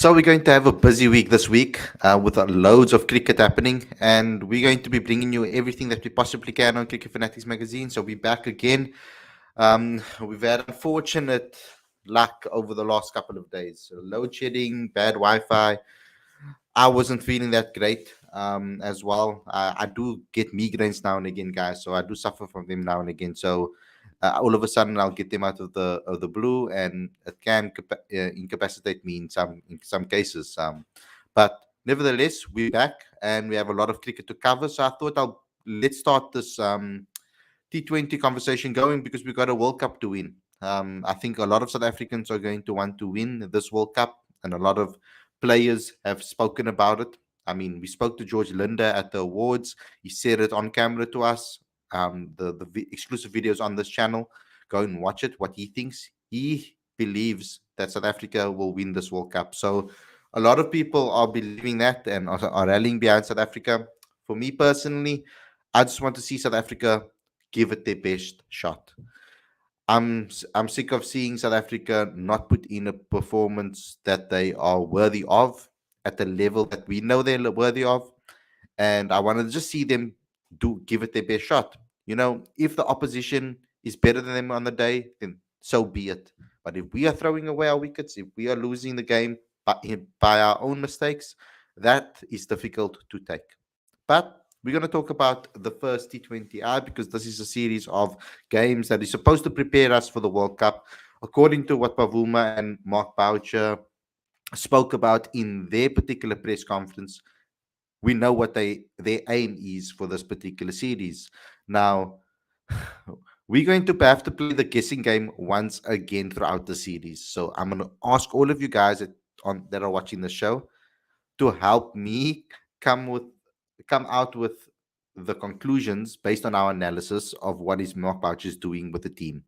So we're going to have a busy week this week with loads of cricket happening, and we're going to be bringing you everything that we possibly can on Cricket Fanatics magazine. So we're back again. We've had unfortunate luck over the last couple of days. So load shedding, bad Wi-Fi. I wasn't feeling that great as well. I do get migraines now and again, guys. So I do suffer from them now and again. So all of a sudden, I'll get them out of the blue, and it can incapacitate me in some cases. But nevertheless, we're back, and we have a lot of cricket to cover. So I thought let's start this T20 conversation going because we've got a World Cup to win. I think a lot of South Africans are going to want to win this World Cup, and a lot of players have spoken about it. I mean, we spoke to George Linder at the awards. He said it on camera to us. The exclusive videos on this channel. Go and watch it. What he thinks. He believes that South Africa will win this World Cup. So a lot of people are believing that and are rallying behind South Africa. For me personally, I just want to see South Africa give it their best shot. I'm sick of seeing South Africa not put in a performance that they are worthy of at the level that we know they're worthy of, and I want to just see them do give it their best shot. If the opposition is better than them on the day, then so be it. But if we are throwing away our wickets, if we are losing the game by our own mistakes, that is difficult to take. But we're going to talk about the first T20I because this is a series of games that is supposed to prepare us for the World Cup. According to what Pavuma and Mark Boucher spoke about in their particular press conference, we know what their aim is for this particular series. Now, we're going to have to play the guessing game once again throughout the series. So I'm going to ask all of you guys that are watching the show to help me come out with the conclusions based on our analysis of what is Mark Boucher is doing with the team.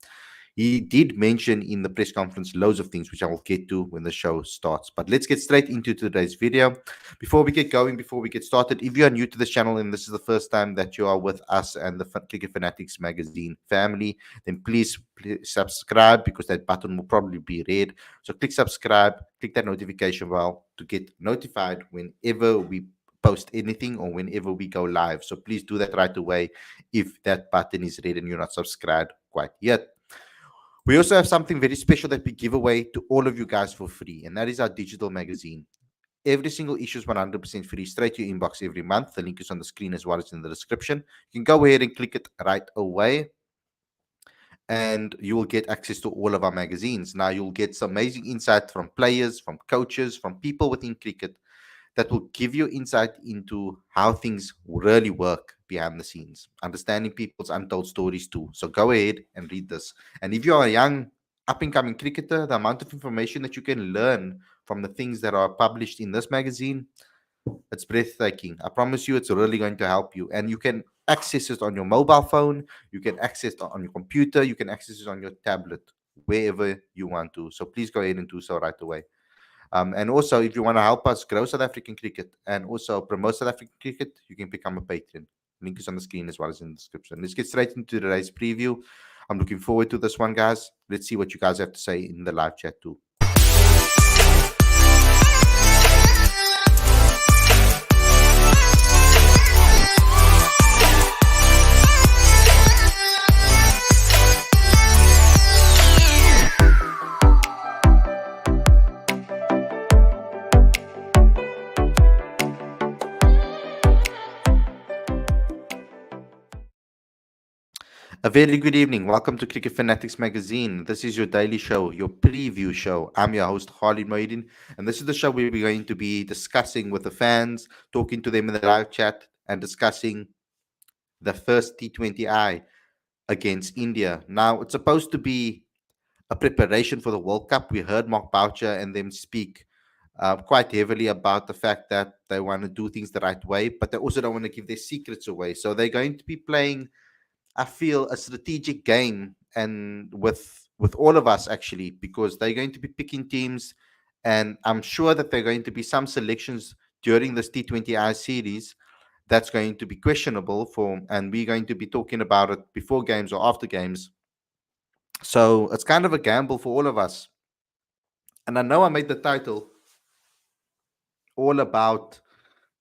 He did mention in the press conference loads of things, which I will get to when the show starts. But let's get straight into today's video. Before we get going, before we get started, if you are new to this channel and this is the first time that you are with us and the Cricket Fanatics magazine family, then please subscribe because that button will probably be red. So click subscribe, click that notification bell to get notified whenever we post anything or whenever we go live. So please do that right away if that button is red and you're not subscribed quite yet. We also have something very special that we give away to all of you guys for free, and that is our digital magazine. Every single issue is 100% free, straight to your inbox every month. The link is on the screen as well as in the description. You can go ahead and click it right away, and you will get access to all of our magazines. Now, you'll get some amazing insight from players, from coaches, from people within cricket that will give you insight into how things really work behind the scenes, understanding people's untold stories too. So go ahead and read this. And if you're a young, up and coming cricketer, the amount of information that you can learn from the things that are published in this magazine, it's breathtaking. I promise you, it's really going to help you. And you can access it on your mobile phone, you can access it on your computer, you can access it on your tablet, wherever you want to. So please go ahead and do so right away. And also, if you want to help us grow South African cricket and also promote South African cricket, you can become a patron. Link is on the screen as well as in the description. Let's get straight into today's preview. I'm looking forward to this one, guys. Let's see what you guys have to say in the live chat too. A very good evening. Welcome to Cricket Fanatics magazine. This is your daily show, your preview show. I'm your host, Khalid, and this is the show where we're going to be discussing with the fans, talking to them in the live chat, and discussing the first T20I against India. Now, it's supposed to be a preparation for the World Cup. We heard Mark Boucher and them speak quite heavily about the fact that they want to do things the right way, but they also don't want to give their secrets away. So they're going to be playing, I feel, a strategic game, and with all of us actually, because they're going to be picking teams, and I'm sure that there are going to be some selections during this T20I series that's going to be questionable for, and we're going to be talking about it before games or after games. So it's kind of a gamble for all of us. And I know I made the title all about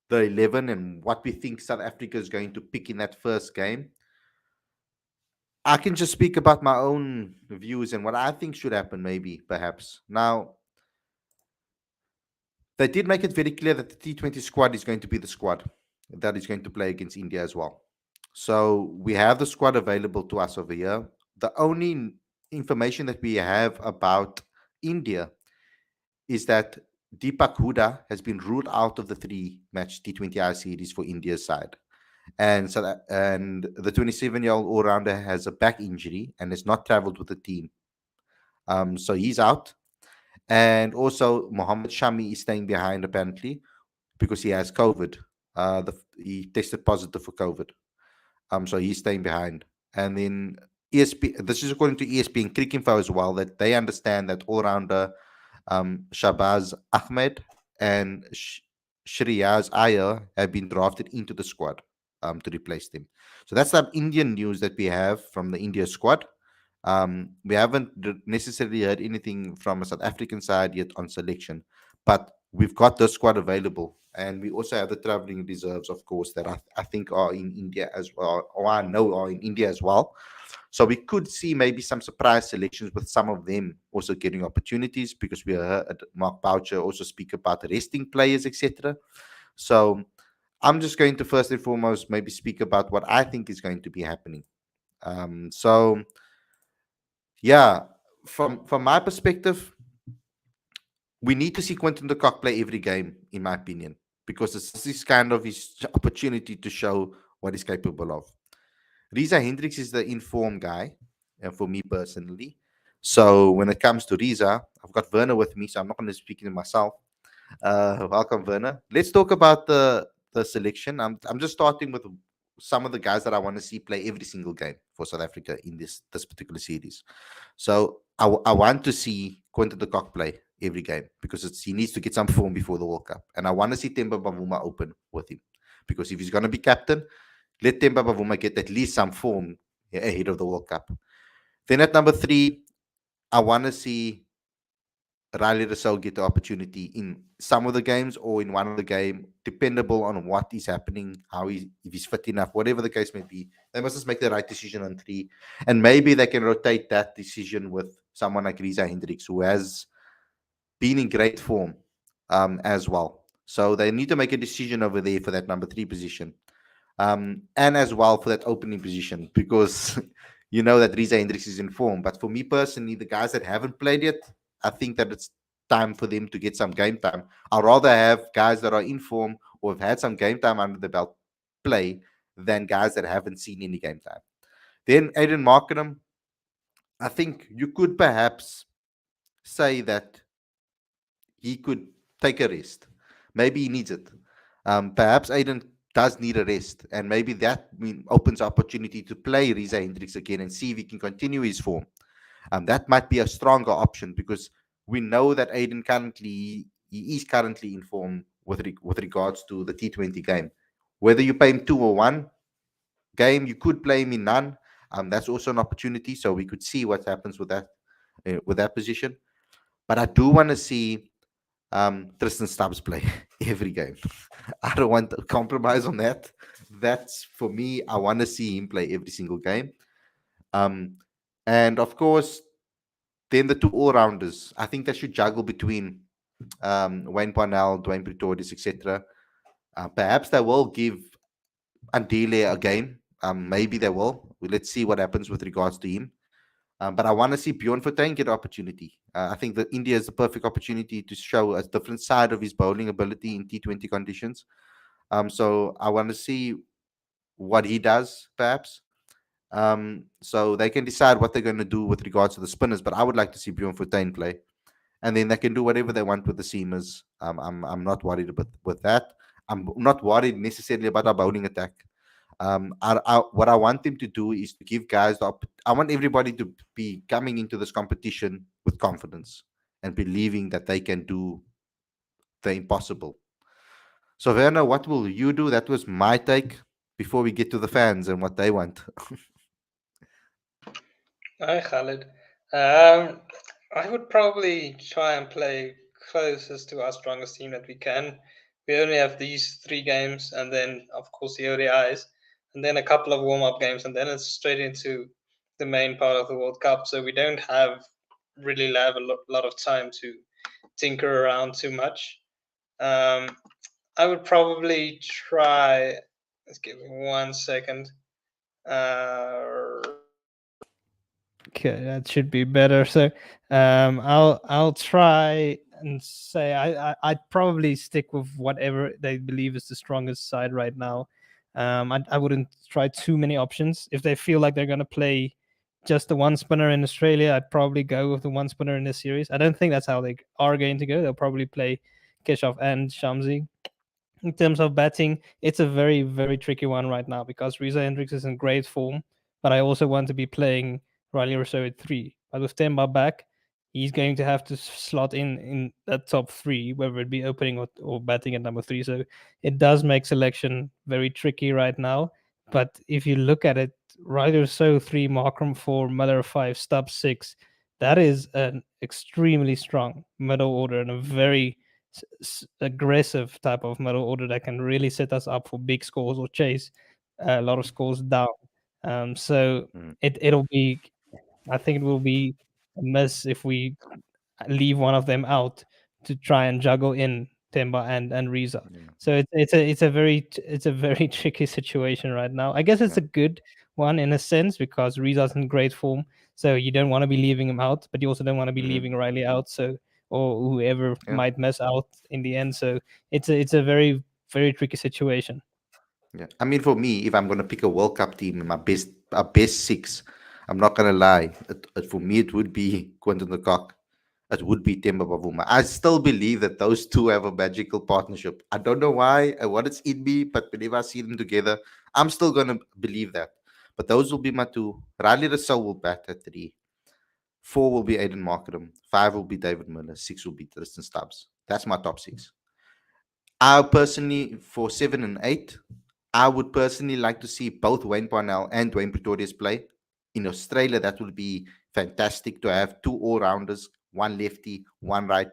the 11 and what we think South Africa is going to pick in that first game. I can just speak about my own views and what I think should happen, maybe, perhaps. Now, they did make it very clear that the T20 squad is going to be the squad that is going to play against India as well. So we have the squad available to us over here. The only information that we have about India is that Deepak Huda has been ruled out of the three-match T20I series for India's side. And the 27-year-old all-rounder has a back injury and has not traveled with the team. So he's out. And also, Mohammed Shami is staying behind apparently because he has COVID. He tested positive for COVID. So he's staying behind. And then ESP, this is according to ESPN Cricinfo as well, that they understand that all-rounder Shabazz Ahmed and Shreyas Iyer have been drafted into the squad to replace them. So that's the Indian news that we have from the India squad. We haven't necessarily heard anything from a South African side yet on selection, but we've got the squad available. And we also have the traveling reserves, of course, that I think are in India as well, or I know are in India as well. So we could see maybe some surprise selections with some of them also getting opportunities because we heard Mark Boucher also speak about resting players, etc. So I'm just going to first and foremost maybe speak about what I think is going to be happening. So yeah, from my perspective, we need to see Quentin de Kock play every game, in my opinion, because this is kind of his opportunity to show what he's capable of. Riza Hendricks is the informed guy, for me personally. So when it comes to Riza, I've got Werner with me, so I'm not going to speak to myself. Welcome, Werner. Let's talk about the selection. I'm just starting with some of the guys that I want to see play every single game for South Africa in this particular series. So I want to see Quentin de Kock play every game because he needs to get some form before the World Cup, and I want to see Temba Bavuma open with him because if he's going to be captain, let Temba Bavuma get at least some form ahead of the World Cup. Then at number 3, I want to see Riley Rousseau get the opportunity in some of the games or in one of the game, dependable on what is happening, if he's fit enough, whatever the case may be. They must just make the right decision on 3, and maybe they can rotate that decision with someone like Riza Hendricks, who has been in great form as well. So they need to make a decision over there for that number 3 position, and as well for that opening position because you know that Riza Hendricks is in form. But for me personally, the guys that haven't played yet, I think that it's time for them to get some game time. I'd rather have guys that are in form or have had some game time under the belt play than guys that haven't seen any game time. Then Aiden Markram, I think you could perhaps say that he could take a rest. Maybe he needs it. Perhaps Aiden does need a rest, and maybe that opens opportunity to play Riza Hendricks again and see if he can continue his form. That might be a stronger option because we know that Aiden he is currently in form with regards to the T20 game. Whether you play him 2 or 1 game, you could play him in none. That's also an opportunity, so we could see what happens with that position. But I do want to see Tristan Stubbs play every game. I don't want to compromise on that. That's for me. I want to see him play every single game. Um, and of course, then the 2 all-rounders. I think they should juggle between Wayne Parnell, Dwayne Pretorius, etc. Perhaps they will give Andile a game. Maybe they will. Let's see what happens with regards to him. But I want to see Bjorn Fortuin get an opportunity. I think that India is the perfect opportunity to show a different side of his bowling ability in T20 conditions. So I want to see what he does, perhaps. So they can decide what they're going to do with regards to the spinners. But I would like to see Bjorn Fortuin play, and then they can do whatever they want with the seamers. I'm not worried about with that. I'm not worried necessarily about our bowling attack. What I want them to do is to give guys I want everybody to be coming into this competition with confidence and believing that they can do the impossible. So, Werner, what will you do? That was my take before we get to the fans and what they want. Hi, Khalid. Um, I would probably try and play closest to our strongest team that we can. we only have these three games, and then of course the ODIs, and then a couple of warm up games, and then it's straight into the main part of the World Cup. So we don't really have a lot of time to tinker around too much. Um, I would probably try. Let's give me 1 second. Uh, Okay, that should be better. So, I'll try and say I'd probably stick with whatever they believe is the strongest side right now. I wouldn't try too many options. If they feel like they're gonna play just the one spinner in Australia, I'd probably go with the one spinner in this series. I don't think that's how they are going to go. They'll probably play Keshav and Shamsi. In terms of batting, it's a very, very tricky one right now because Riza Hendricks is in great form, but I also want to be playing Riley Rousseau at three. But with Temba back, he's going to have to slot in that top three, whether it be opening or batting at number three. So it does make selection very tricky right now. But if you look at it, Riley Rousseau three, Markram four, Miller five, Stubbs six, that is an extremely strong middle order and a very aggressive type of middle order that can really set us up for big scores or chase a lot of scores down. So Mm, it'll be, I think it will be a miss if we leave one of them out to try and juggle in Timba and Riza. yeah, So it's a very tricky situation right now. I guess it's yeah. a good one in a sense because Riza's in great form, so you don't want to be leaving him out, but you also don't want to be Hmm. leaving Riley out. So or whoever Yeah, might mess out in the end. So it's a very very tricky situation. yeah. I mean, for me, if I'm gonna pick a World Cup team in my best six, I'm not gonna lie. For me, it would be Quinton de Kock. It would be Temba Bavuma. I still believe that those two have a magical partnership. I don't know why and what it's in me, but whenever I see them together, I'm still gonna believe that. But those will be my two. Riley Russell will bat at three. Four will be Aiden Markram. Five will be David Miller. Six will be Tristan Stubbs. That's my top six. I personally, for seven and eight, I would personally like to see both Wayne Parnell and Dwayne Pretorius play. In Australia, that would be fantastic to have two all rounders, one lefty, one right,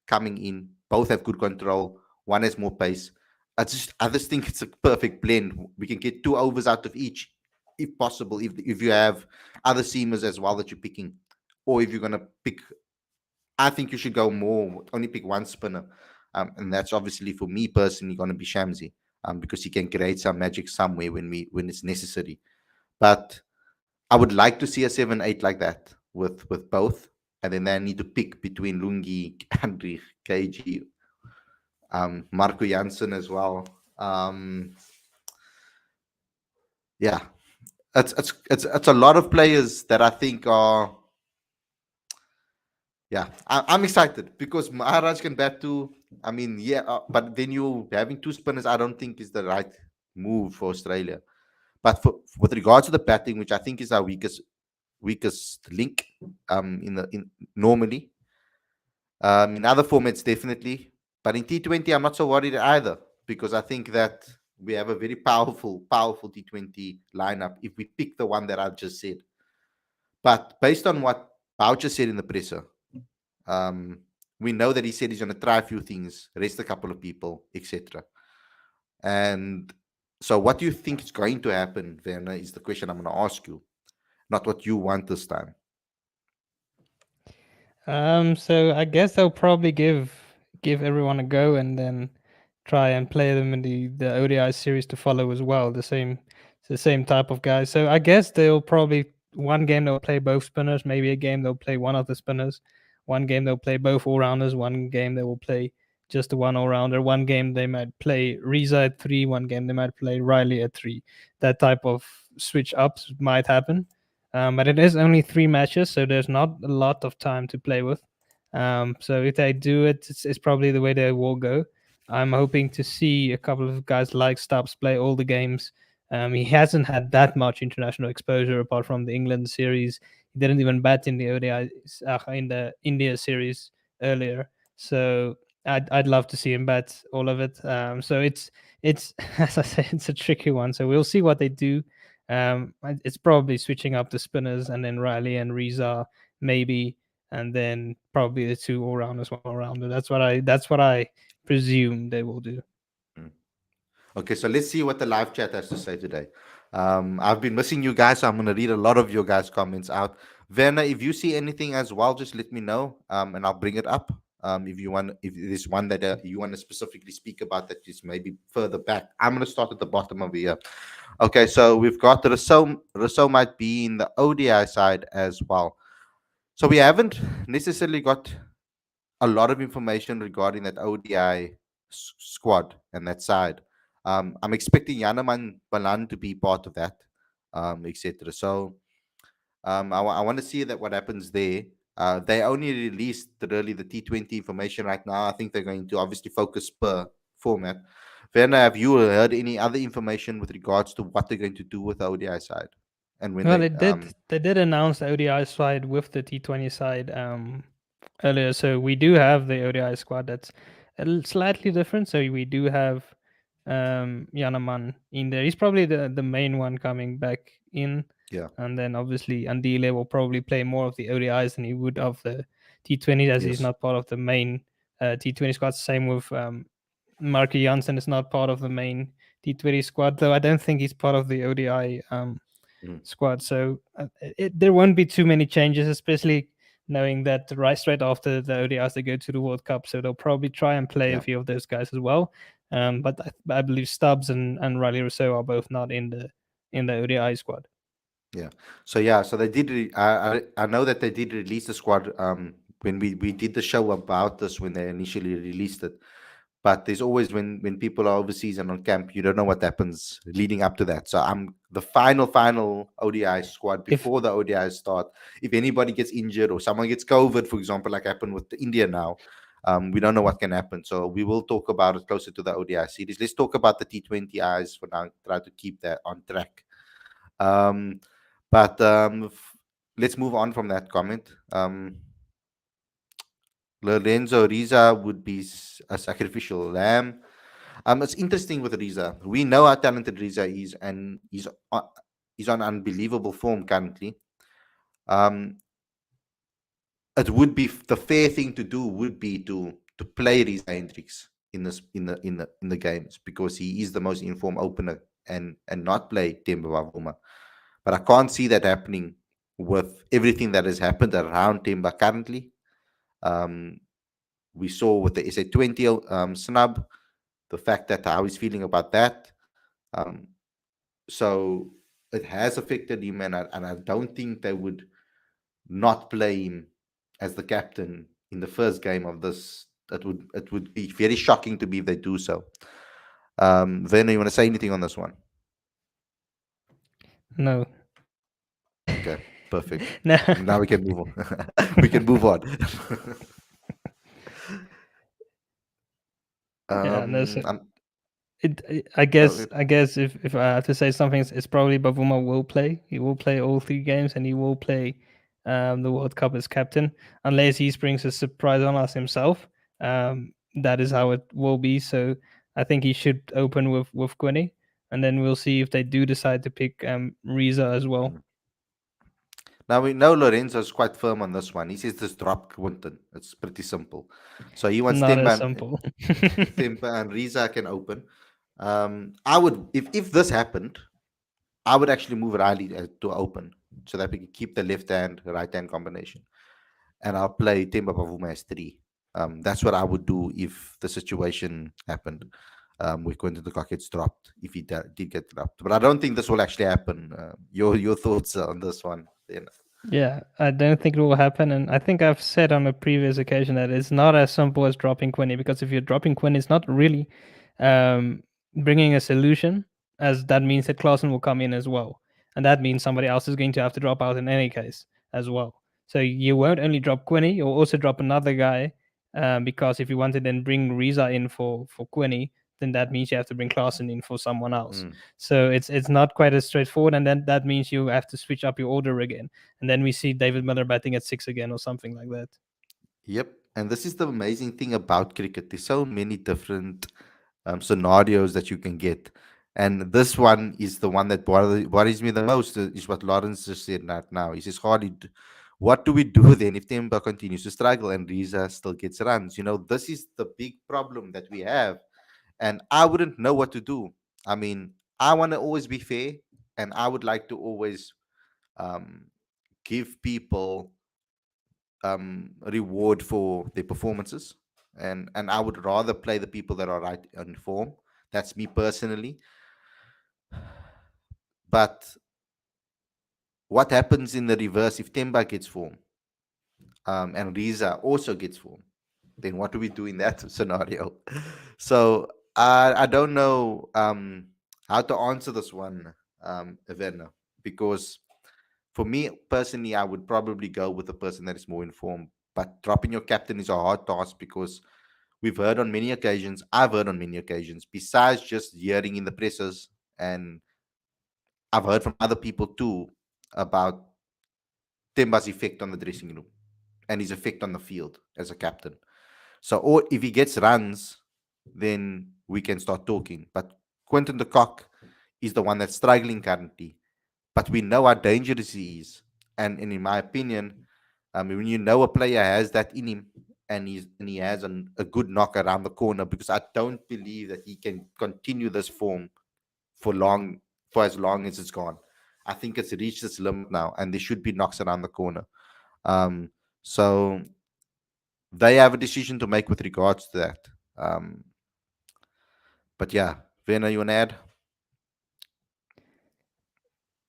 coming in. Both have good control. One has more pace. I just think it's a perfect blend. We can get two overs out of each, if possible. If you have other seamers as well that you're picking, or if you're gonna pick, I think you should go more. Only pick one spinner, and that's obviously for me personally going to be Shamsi, because he can create some magic somewhere when it's necessary. But I would like to see a 7-8 like that with both, and then they need to pick between Lungi, Andri, KG, Marco Janssen as well. Yeah, it's a lot of players that I think are. Yeah, I'm excited because Maharaj can bat too. I mean, yeah, but then you having two spinners, I don't think is the right move for Australia. But with regards to the batting, which I think is our weakest link, in normally, in other formats definitely, but in T20 I'm not so worried either because I think that we have a very powerful T20 lineup if we pick the one that I've just said. But based on what Boucher said in the presser, um, we know that he said he's going to try a few things, rest a couple of people, etc. And so, what do you think is going to happen, Werner? Is the question I'm going to ask you, not what you want this time. So I guess they'll probably give everyone a go and then try and play them in the ODI series to follow as well. The same type of guys. So I guess they'll probably one game they'll play both spinners. Maybe a game they'll play one of the spinners. One game they'll play both all rounders. One game they will play just the one all rounder. One game they might play Riza at three. One game they might play Riley at three. That type of switch ups might happen. But it is only three matches, so there's not a lot of time to play with. So if they do it, it's probably the way they will go. I'm hoping to see a couple of guys like Stubbs play all the games. He hasn't had that much international exposure apart from the England series. He didn't even bat in the ODI in the India series earlier. So I'd love to see him bat all of it. So it's as I say, it's a tricky one. So we'll see what they do. It's probably switching up the spinners and then Riley and Riza maybe, and then probably the two all rounders, one all rounder. That's what I presume they will do. Okay, so let's see what the live chat has to say today. I've been missing you guys, so I'm going to read a lot of your guys' comments out. Werner, if you see anything as well, just let me know, and I'll bring it up. If you want, if there's one that you want to specifically speak about that is maybe further back, I'm going to start at the bottom of here. Okay, so we've got Rousseau might be in the ODI side as well. So we haven't necessarily got a lot of information regarding that ODI squad and that side. I'm expecting Yanaman Balan to be part of that, etc. So I want to see that what happens there. They only released really the T20 information right now. I think they're going to obviously focus per format. Werner, have you heard any other information with regards to what they're going to do with the ODI side and when Well, they they did announce the ODI side with the T20 side earlier, so we do have the ODI squad that's slightly different. So we do have Yanaman in there. He's probably the main one coming back in, yeah, and then obviously Andile will probably play more of the ODIs than he would of the T20, as he's yes, not part of the main T20 squad. Same with Marky Janssen is not part of the main T20 squad, though I don't think he's part of the ODI mm, squad. So there won't be too many changes, especially knowing that right straight after the ODIs they go to the World Cup. So they'll probably try and play a yeah. few of those guys as well. But I believe Stubbs and Riley Rousseau are both not in the ODI squad. Yeah. So yeah, so they did. I know that they did release the squad. When we did the show about this when they initially released it. But there's always when people are overseas and on camp, you don't know what happens leading up to that. So I'm the final ODI squad If before the ODI start. If anybody gets injured or someone gets COVID, for example, like happened with India now, we don't know what can happen. So we will talk about it closer to the ODI series. Let's talk about the T20Is for now. Try to keep that on track. Um, but let's move on from that comment. Lorenzo Riza would be a sacrificial lamb. It's interesting with Riza. We know how talented Riza is, and he's on unbelievable form currently. Um, it would be the fair thing to do would be to play Riza Hendricks in the games because he is the most informed opener and not play Temba Bavuma. But I can't see that happening with everything that has happened around Temba currently. Um, we saw with the SA20 snub, the fact that how he's feeling about that. Um, so it has affected him, and I don't think they would not play him as the captain in the first game of this. It would be very shocking to me if they do so. Werner, you want to say anything on this one? no, Okay, perfect. no, Now we can move on. We can move on. yeah, no. So I'm, I guess uh, if I have to say something, it's probably Bavuma will play. He will play all three games, and he will play the World Cup as captain, unless he springs a surprise on us himself. That is how it will be. So I think he should open with Quinny, and then we'll see if they do decide to pick Riza as well. Now we know Lorenzo's quite firm on this one. He says just drop Quinton. It's pretty simple. So he wants Not as Temba simple. Tempa and Riza can open. I would if this happened, I would actually move Riley to open so that we can keep the left hand right hand combination, and I'll play Temba Pavuma as three. That's what I would do if the situation happened. With Quinton de Kock gets dropped if he did get dropped, but I don't think this will actually happen. Your thoughts on this one? Then? Yeah, I don't think it will happen. And I think I've said on a previous occasion that it's not as simple as dropping Quinny, because if you're dropping Quinny, it's not really um, bringing a solution, as that means that Clausen will come in as well. And that means somebody else is going to have to drop out in any case as well. So you won't only drop Quinny, you'll also drop another guy, because if you want to then bring Riza in for Quinny, then that means you have to bring Clausen in for someone else. Mm. So it's not quite as straightforward. And then that means you have to switch up your order again, and then we see David Miller batting at 6 again or something like that. Yep. And this is the amazing thing about cricket. There's so many different scenarios that you can get. And this one is the one that worries me the most, is what Lawrence just said right now. He says, Hardy, what do we do then if Temba continues to struggle and Riza still gets runs? This is the big problem that we have. And I wouldn't know what to do. I mean, I want to always be fair, and I would like to always um, give people reward for their performances, and I would rather play the people that are right on form. That's me personally. But what happens in the reverse if Temba gets form and Riza also gets form? Then what do we do in that scenario? So I don't know how to answer this one, Averna, because for me personally, I would probably go with the person that is more informed. But dropping your captain is a hard task because we've heard on many occasions, I've heard on many occasions, besides just hearing in the presses, and I've heard from other people too about Temba's effect on the dressing room and his effect on the field as a captain. So, or if he gets runs, then we can start talking. But Quentin de Kock is the one that's struggling currently. But we know how dangerous he is. And in my opinion, when you know a player has that in him and he has a good knock around the corner, because I don't believe that he can continue this form for long, for as long as it's gone. I think it's reached its limit now, and there should be knocks around the corner. Um, so they have a decision to make with regards to that. Um, but yeah, Werner, you want to add?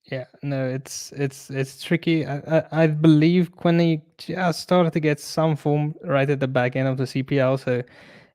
Yeah, no, it's tricky. I believe Quinny just started to get some form right at the back end of the CPL, so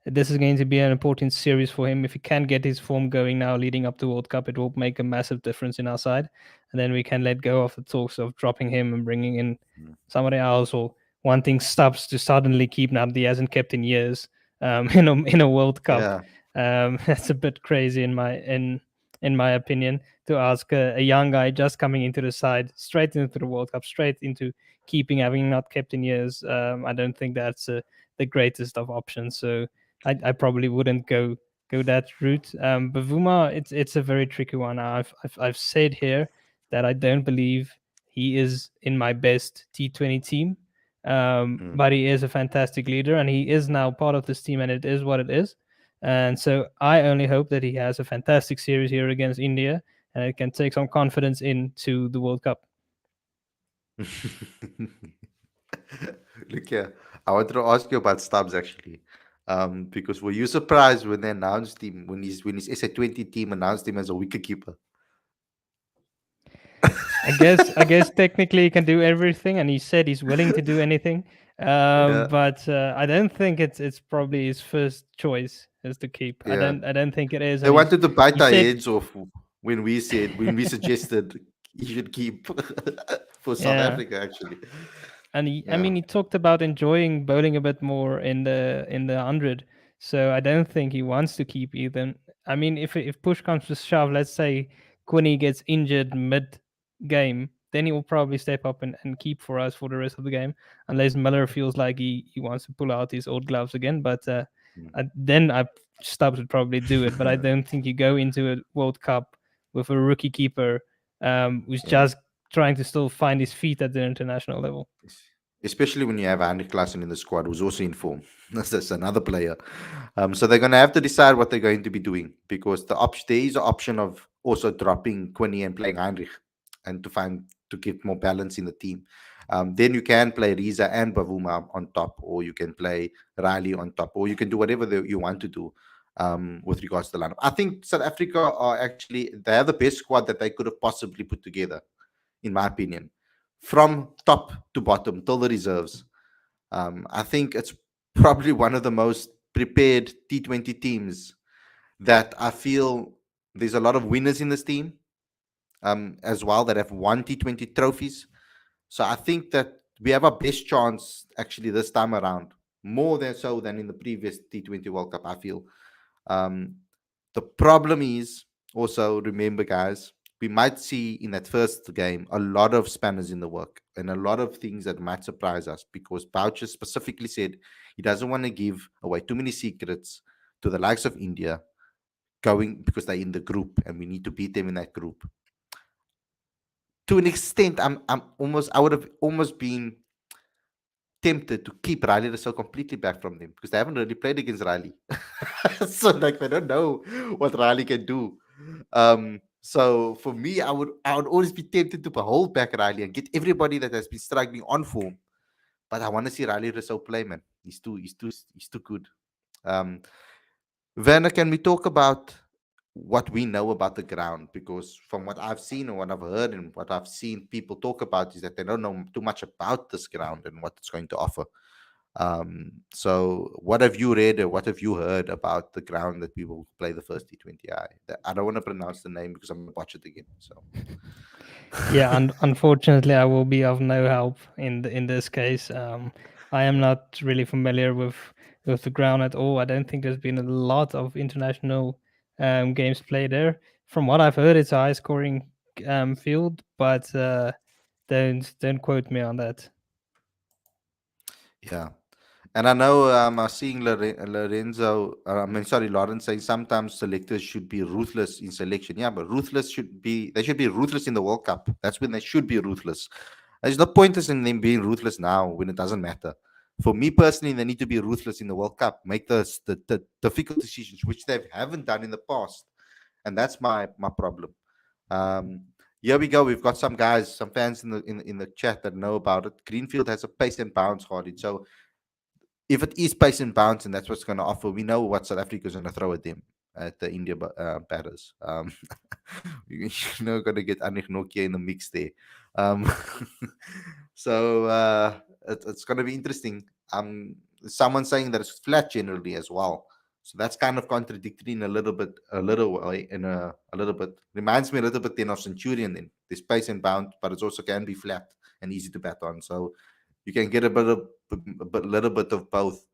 this is going to be an important series for him. If he can get his form going now, leading up to World Cup, it will make a massive difference in our side, and then we can let go of the talks of dropping him and bringing in Mm. somebody else, or wanting Stubbs to suddenly keep now that he hasn't kept in years in a World Cup. Yeah. That's a bit crazy in my opinion, to ask a young guy just coming into the side straight into the World Cup, straight into keeping, having not kept in years. I don't think that's the greatest of options. So I probably wouldn't go that route. Bavuma, it's a very tricky one. I've said here that I don't believe he is in my best T20 team. Mm. But he is a fantastic leader, and he is now part of this team, and it is what it is. And so I only hope that he has a fantastic series here against India, and it can take some confidence into the World Cup. Look here, I wanted to ask you about Stubbs actually, because were you surprised when they announced him when his SA20 team announced him as a wicketkeeper? I guess technically he can do everything, and he said he's willing to do anything. Yeah, But I don't think it's probably his first choice is to keep. I yeah. don't think it is. They And wanted to he bite our said, heads off when we suggested he should keep for South yeah. Africa actually. And I Yeah. mean, he talked about enjoying bowling a bit more in the 100. So I don't think he wants to keep Ethan. I mean, if push comes to shove, let's say Quinny gets injured mid game, then he will probably step up and keep for us for the rest of the game, unless Miller feels like he wants to pull out his old gloves again. But then Stubbs would probably do it. But I don't think you go into a World Cup with a rookie keeper who's Yeah. just trying to still find his feet at the international level. Especially when you have Andy Klassen in the squad, who's also in form. That's another player. So they're going to have to decide what they're going to be doing, because there is an option of also dropping Quinny and playing Heinrich, and to get more balance in the team. Then you can play Riza and Bavuma on top, or you can play Riley on top, or you can do whatever you want to do with regards to the lineup. I think South Africa are actually they have the best squad that they could have possibly put together, in my opinion, from top to bottom till the reserves. I think it's probably one of the most prepared T20 teams that I feel there's a lot of winners in this team as well that have won T20 trophies. So I think that we have our best chance actually this time around, more than so than in the previous T20 World Cup, I feel. Um, the problem is also, remember, guys, we might see in that first game a lot of spanners in the work and a lot of things that might surprise us, because Boucher specifically said he doesn't want to give away too many secrets to the likes of India, going because they're in the group and we need to beat them in that group. To an extent, I would have almost been tempted to keep Riley so completely back from them, because they haven't really played against Riley. So like they don't know what Riley can do. So for me, I would always be tempted to hold back Riley and get everybody that has been struggling on form. But I want to see Riley Rousseau play, man. He's too good. Um, Werner, can we talk about what we know about the ground? Because from what I've seen and what I've heard and what I've seen people talk about is that they don't know too much about this ground and what it's going to offer. So what have you read or what have you heard about the ground that we will play the first T20I? I don't want to pronounce the name because I'm going to botch it again. So Yeah, unfortunately, I will be of no help in this case. I am not really familiar with the ground at all. I don't think there's been a lot of international games played there. From what I've heard, it's a high scoring field, but don't quote me on that. yeah. And I know I'm seeing Lorenzo, I mean, sorry, Lawrence saying sometimes selectors should be ruthless in selection. Yeah, but they should be ruthless in the World Cup. That's when they should be ruthless. There's no pointers in them being ruthless now when it doesn't matter. For me personally, they need to be ruthless in the World Cup, make the difficult decisions, which they haven't done in the past. And that's my problem. Um, here we go. We've got some guys, some fans in the chat that know about it. Greenfield has a pace and bounce, Khalid. So if it is pace and bounce and that's what's going to offer, we know what South Africa is going to throw at them at the India batters. You're not going to get Anik Nokia in the mix there. Um, so it's going to be interesting. Someone saying that it's flat generally as well. So that's kind of contradictory in a little way, a little bit. Reminds me a little bit then of Centurion. Then there's pace and bounce, but it also can be flat and easy to bat on. So you can get little bit of both.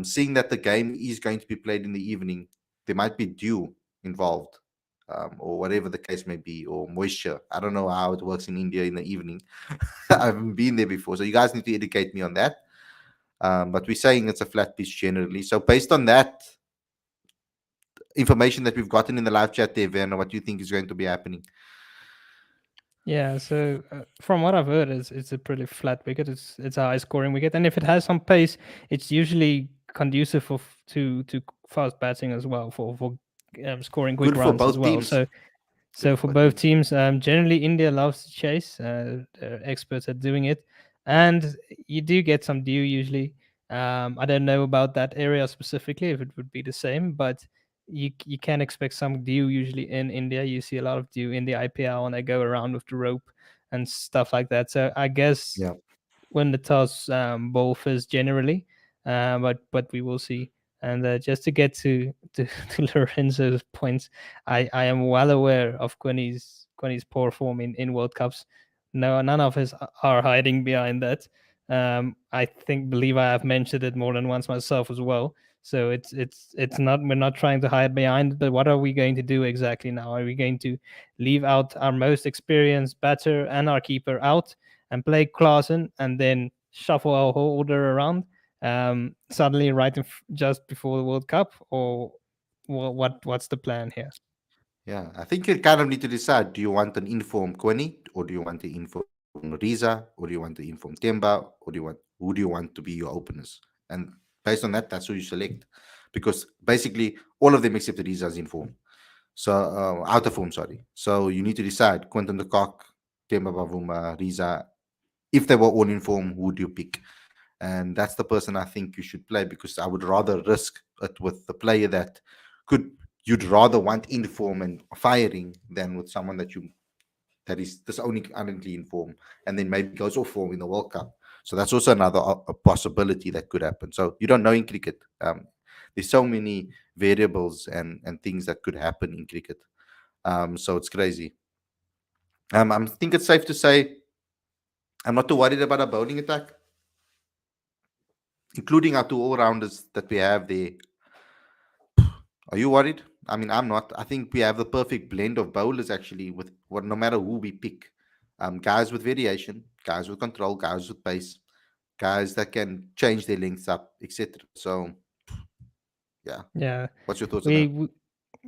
Seeing that the game is going to be played in the evening, there might be dew involved, or whatever the case may be, or moisture. I don't know how it works in India in the evening. I haven't been there before, so you guys need to educate me on that. But we're saying it's a flat pitch generally. So based on that information that we've gotten in the live chat there, Werner, what do you think is going to be happening? Yeah, so from what I've heard, it's a pretty flat wicket. It's a high scoring wicket, and if it has some pace, it's usually conducive to fast batting as well for scoring quick Good for runs as both well. teams. Good So for for both both teams. teams, generally India loves to chase. They're experts at doing it, and you do get some dew usually. I don't know about that area specifically if it would be the same, but you can expect some dew usually in India. You see a lot of dew in the IPL when they go around with the rope and stuff like that. So I guess Yeah. when the toss bowl first generally, but we will see. And just to get to Lorenzo's points, I am well aware of Quinny's poor form in World Cups. No, none of us are hiding behind that. I think believe I have mentioned it more than once myself as well. So it's not, we're not trying to hide behind it, but what are we going to do exactly now? Are we going to leave out our most experienced batter and our keeper out and play Klaasen and then shuffle our whole order around suddenly just before the World Cup, or what's the plan here? Yeah, I think you kind of need to decide: do you want an informed Kwani, or do you want to inform Riza, or do you want to inform Temba, or who do you want to be your openers? And based on that, that's who you select, because basically all of them except Riza is in form, so out of form. Sorry, so you need to decide: Quentin de Kock, Temba Bavuma, Riza. If they were all in form, who would you pick? And that's the person I think you should play, because I would rather risk it with the player that could you'd rather want in form and firing than with someone that is this only currently in form and then maybe goes off form in the World Cup. So that's also another a possibility that could happen. So you don't know in cricket. There's so many variables and things that could happen in cricket. So it's crazy. I think it's safe to say I'm not too worried about a bowling attack, including our two all rounders that we have there. Are you worried? I mean, I'm not. I think we have the perfect blend of bowlers actually, with what no matter who we pick, guys with variation, guys with control, guys with pace, guys that can change their lengths up, etc. So, yeah. Yeah, What's your thoughts on we, that? we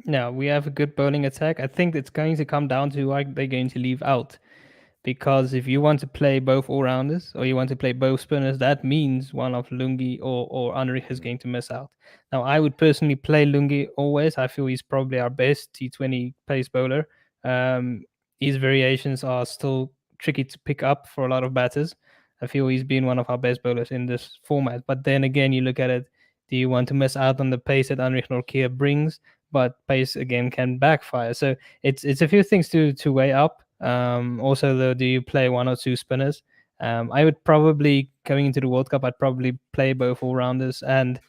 no, we have a good bowling attack. I think it's going to come down to who are they going to leave out. because if you want to play both all rounders or you want to play both spinners, that means one of Lungi or Anrich is going to miss out. Now, I would personally play Lungi always. I feel he's probably our best T20 pace bowler. Um, his variations are still tricky to pick up for a lot of batters. I feel he's been one of our best bowlers in this format. But then again, you look at it, do you want to miss out on the pace that Anrich Nortje brings? But pace again can backfire. So it's a few things to weigh up. Also, though, do you play one or two spinners? I would probably going into the World Cup. I'd probably play both all rounders and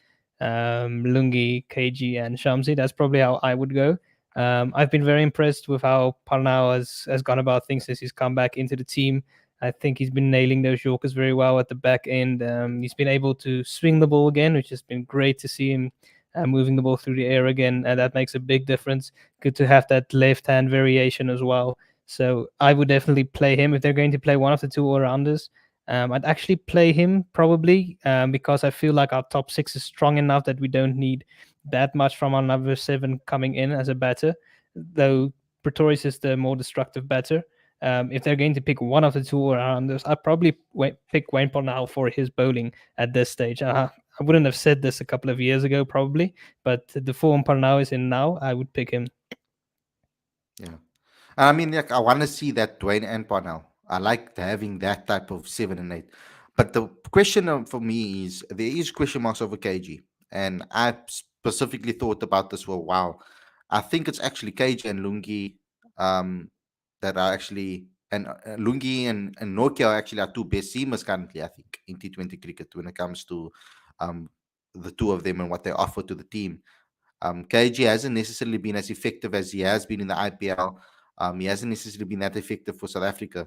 Lungi, KG, and Shamsi. That's probably how I would go. I've been very impressed with how Parnau has gone about things since he's come back into the team. I think he's been nailing those Yorkers very well at the back end. He's been able to swing the ball again, which has been great to see him moving the ball through the air again. And that makes a big difference. Good to have that left hand variation as well. So I would definitely play him if they're going to play one of the two all-rounders. I'd actually play him probably because I feel like our top six is strong enough that we don't need that much from our number seven coming in as a batter. Though Pretorius is the more destructive batter. If they're going to pick one of the two all-rounders, I'd probably pick Wayne Parnell for his bowling at this stage. I wouldn't have said this a couple of years ago, probably, but the form Parnell is in now, I would pick him. Yeah. I mean, like, I want to see that Dwayne and Parnell. I like having that type of 7 and 8. But the question for me is there is question marks over KG. And I specifically thought about this for a while. I think it's actually KG and Lungi um, that are actually, and Lungi and Nokia are actually our two best seamers currently, I think, in T20 cricket when it comes to um, the two of them and what they offer to the team. KG hasn't necessarily been as effective as he has been in the IPL. He hasn't necessarily been that effective for South Africa.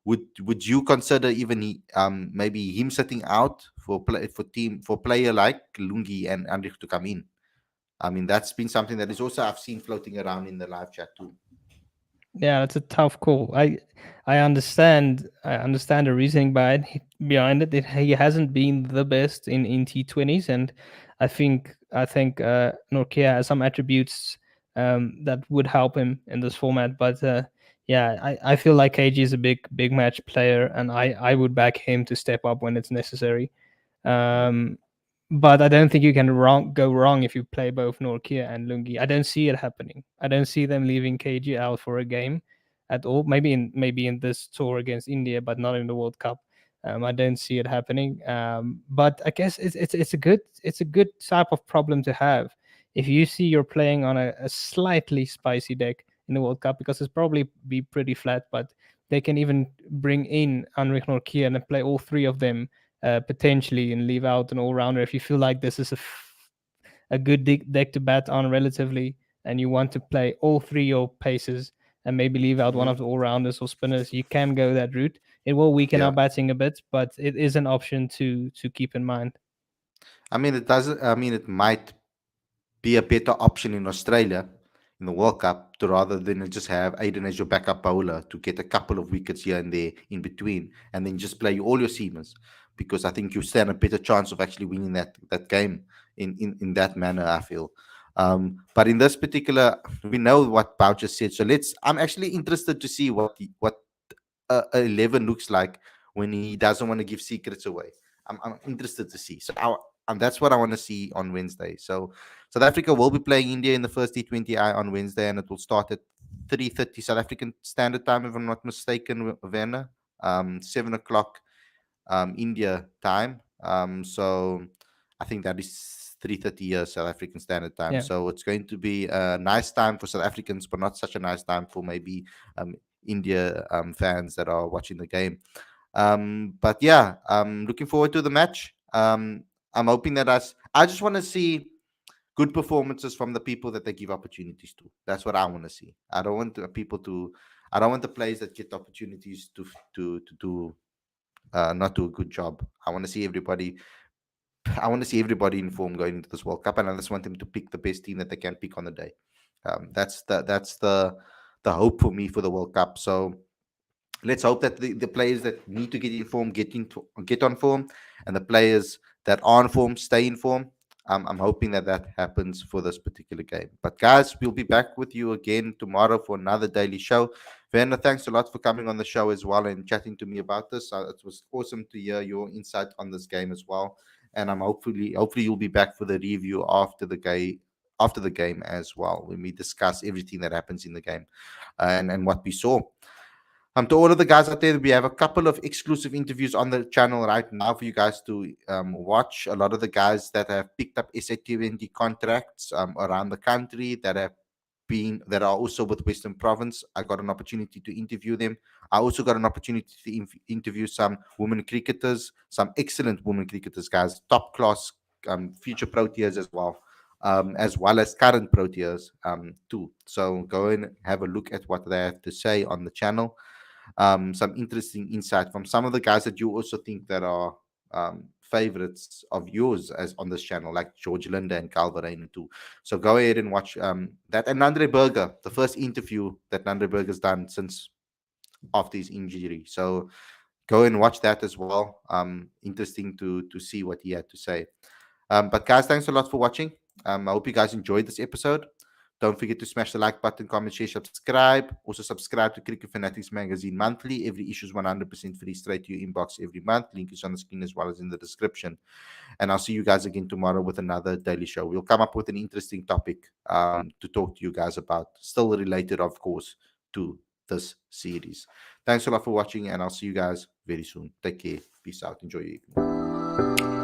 Would you consider even maybe him sitting out for player like Lungi and Andrich to come in? I mean, that's been something that is also I've seen floating around in the live chat too. Yeah, that's a tough call. I understand the reasoning behind it. He hasn't been the best in T20s, and I think Norkia has some attributes that would help him in this format. But yeah, I feel like KG is a big match player, and I would back him to step up when it's necessary. Um, but I don't think you can go wrong if you play both Norkia and Lungi. I don't see it happening. I don't see them leaving KG out for a game at all. Maybe in this tour against India, but not in the World Cup. I don't see it happening. But I guess it's a good type of problem to have if you see you're playing on a slightly spicy deck in the World Cup, because it's probably be pretty flat, but they can even bring in Anrich Norkia and play all three of them potentially, and leave out an all-rounder if you feel like this is a good deck to bat on relatively, and you want to play all three your paces and maybe leave out one Mhm. of the all-rounders or spinners. You can go that route. It will weaken our Yeah. batting a bit, but it is an option to keep in mind. I mean, it doesn't. I mean, it might be a better option in Australia in the World Cup to rather than just have Aiden as your backup bowler to get a couple of wickets here and there in between, and then just play all your seamers, because I think you stand a better chance of actually winning that game in that manner. I feel. But in this particular, we know what Boucher said. So let's. I'm actually interested to see what 11 looks like when he doesn't want to give secrets away. I'm interested to see. And that's what I want to see on Wednesday. So South Africa will be playing India in the first T20I on Wednesday, and it will start at 3:30 South African Standard Time, if I'm not mistaken, Werner. 7 o'clock India time. So I think that is 3:30 here South African Standard Time. Yeah. So it's going to be a nice time for South Africans, but not such a nice time for maybe India fans that are watching the game. But yeah, I'm looking forward to the match. I'm hoping that I just want to see good performances from the people that they give opportunities to. That's what I want to see. I don't want I don't want the players that get opportunities to do not do a good job. I want to see everybody. I want to see everybody in form going into this World Cup, and I just want them to pick the best team that they can pick on the day. That's the hope for me for the World Cup. So let's hope that the players that need to get in form get on form, and the players that are in form stay in form. I'm hoping that that happens for this particular game. But guys, we'll be back with you again tomorrow for another daily show. Werner, thanks a lot for coming on the show as well and chatting to me about this. It was awesome to hear your insight on this game as well. And I'm hopefully you'll be back for the review after the game as well, when we discuss everything that happens in the game and what we saw. To all of the guys out there, we have a couple of exclusive interviews on the channel right now for you guys to watch. A lot of the guys that have picked up SA20 contracts around the country that are also with Western Province. I got an opportunity to interview them. I also got an opportunity to interview some women cricketers, some excellent women cricketers, guys, top class future Proteas as well as current Proteas too. So go and have a look at what they have to say on the channel. Some interesting insight from some of the guys that you also think that are favorites of yours as on this channel, like George Linda and Calvarino too. So go ahead and watch that. And Andre Berger, the first interview that Andre Berger's done since after his injury. So go and watch that as well. Interesting to see what he had to say. But guys, thanks a lot for watching. I hope you guys enjoyed this episode. Don't forget to smash the like button, comment, share, subscribe. Also, subscribe to Cricket Fanatics Magazine monthly. Every issue is 100% free, straight to your inbox every month. Link is on the screen as well as in the description. And I'll see you guys again tomorrow with another daily show. We'll come up with an interesting topic to talk to you guys about, still related, of course, to this series. Thanks a lot for watching, and I'll see you guys very soon. Take care. Peace out. Enjoy your evening.